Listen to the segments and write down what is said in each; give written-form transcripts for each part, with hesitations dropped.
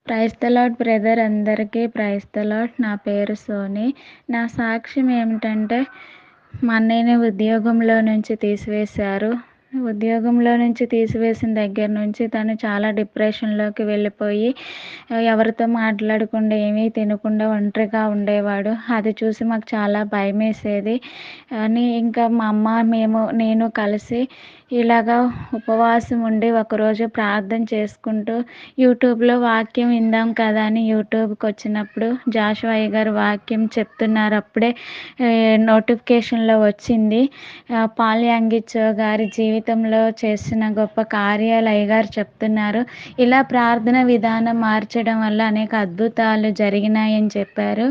Praise the lord brother అందరికీ praise the lord. నా పేరు సోని. నా సాక్ష్యం ఏమిటంటే, మా అన్నయ్యని ఉద్యోగంలో నుంచి తీసివేశారు. ఉద్యోగంలో నుంచి తీసివేసిన దగ్గర నుంచి తను చాలా డిప్రెషన్‌లోకి వెళ్ళిపోయి, ఎవరితో మాట్లాడకుండా, ఏమీ తినకుండా ఒంటరిగా ఉండేవాడు. అది చూసి మాకు చాలా భయమేసేది. అని ఇంకా మా అమ్మ, నేను కలిసి ఇలాగా ఉపవాసం ఉండి ఒకరోజు ప్రార్థన చేసుకుంటూ యూట్యూబ్‌లో వాక్యం విందాం కదా అని యూట్యూబ్‌కొచ్చినప్పుడు జాషువా అయ్యగారు వాక్యం చెప్తున్నారు. అప్పుడే నోటిఫికేషన్‌లో వచ్చింది. పాల్ యాంగిచో గారి జీవితంలో చేసిన గొప్ప కార్యాలు అయ్యగారు చెప్తున్నారు. ఇలా ప్రార్థన విధానం మార్చడం వల్ల అనేక అద్భుతాలు జరిగినాయని చెప్పారు.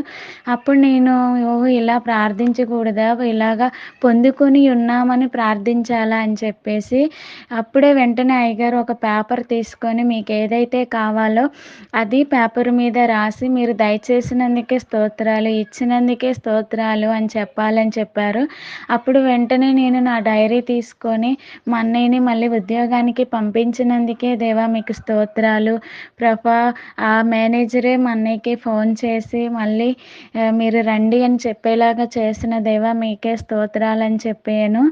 అప్పుడు నేను ఓహో! ఇలా ప్రార్థించకూడదా? ఇలాగా పొందుకొని ఉన్నామని ప్రార్థించాలా అని చెప్పేసి అప్పుడే వెంటనే అయ్యగారు ఒక పేపర్ తీసుకొని మీకేదైతే కావాలో అది పేపర్ మీద రాసి మీరు దయచేసినందుకే స్తోత్రాలు, ఇచ్చినందుకే స్తోత్రాలు అని చెప్పాలని చెప్పారు. అప్పుడు వెంటనే నేను నా డైరీ తీసుకొని మా అన్నయ్యని మళ్ళీ ఉద్యోగానికి పంపించినందుకే దేవా మీకు స్తోత్రాలు. ప్రభా ఆ మేనేజరే మా అన్నయ్యకి ఫోన్ చేసి మళ్ళీ మీరు రండి అని చెప్పేలాగా చేసిన దేవా మీకే స్తోత్రాలని చెప్పాను.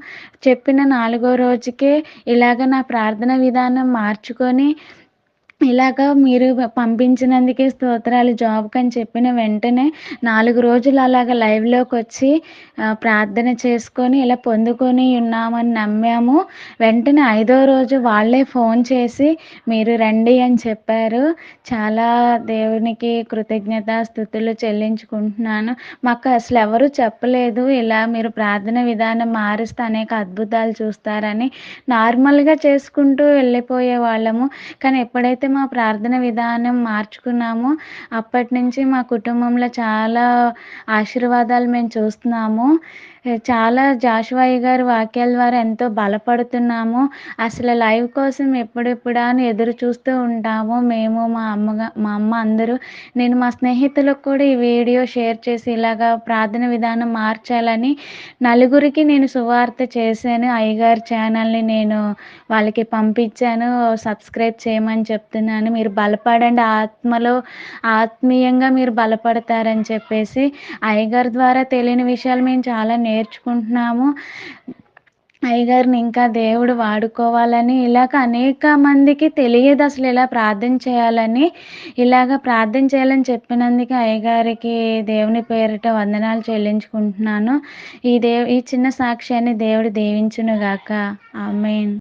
చెప్పిన 4 రోజుకే ఇలాగ నా ప్రార్థన విధానం మార్చుకొని ఇలాగ మీరు పంపించినందుకే స్తోత్రాలు జాబ్‌కని చెప్పిన వెంటనే 4 రోజులు అలాగా లైవ్‌లోకొచ్చి ప్రార్థన చేసుకొని ఇలా పొందుకొని ఉన్నామని నమ్మాము. వెంటనే 5వ రోజు వాళ్ళే ఫోన్ చేసి మీరు రండి అని చెప్పారు. చాలా దేవునికి కృతజ్ఞతాస్తుతులు చెల్లించుకుంటున్నాను. మాకు అసలు ఎవరు చెప్పలేదు ఇలా మీరు ప్రార్థన విధానం మారిస్తే అనేక అద్భుతాలు చూస్తారని. నార్మల్‌గా చేసుకుంటూ వెళ్ళిపోయేవాళ్ళము. కానీ ఎప్పుడైతే మా ప్రార్థన విధానం మార్చుకున్నామో అప్పటినుంచి మా కుటుంబంలో చాలా ఆశీర్వాదాలు మేము చూస్తున్నాము. చాలా జాషువా అయ్యగారి వాక్యాల ద్వారా ఎంతో బలపడుతున్నాము. అసలు లైవ్ కోసం ఎప్పుడెప్పుడా అని ఎదురు చూస్తూ ఉంటాము. మేము మా అమ్మ అందరూ. నేను మా స్నేహితులకు కూడా ఈ వీడియో షేర్ చేసి ఇలాగా ప్రార్థన విధానం మార్చాలని నలుగురికి నేను సువార్త చేశాను. అయ్యగారి ఛానల్‌ని నేను వాళ్ళకి పంపించాను. సబ్స్క్రైబ్ చేయమని చెప్తున్నాను. మీరు బలపడండి ఆత్మలో, ఆత్మీయంగా మీరు బలపడతారని చెప్పేసి అయ్యగారి ద్వారా తెలియని విషయాలు మేము చాలా నేర్చుకుంటున్నాము. అయ్యగారిని ఇంకా దేవుడు వాడుకోవాలని ఇలాగ అనేక మందికి తెలియదసలు ఇలా ప్రార్థన చేయాలని. ఇలాగ ప్రార్థన చేయాలని చెప్పినందుకు అయ్యగారికి దేవుని పేరిట వందనాలు చెల్లించుకుంటున్నాను. ఈ చిన్న సాక్ష్యాన్ని దేవుడు దీవించును గాక. ఆమేన్.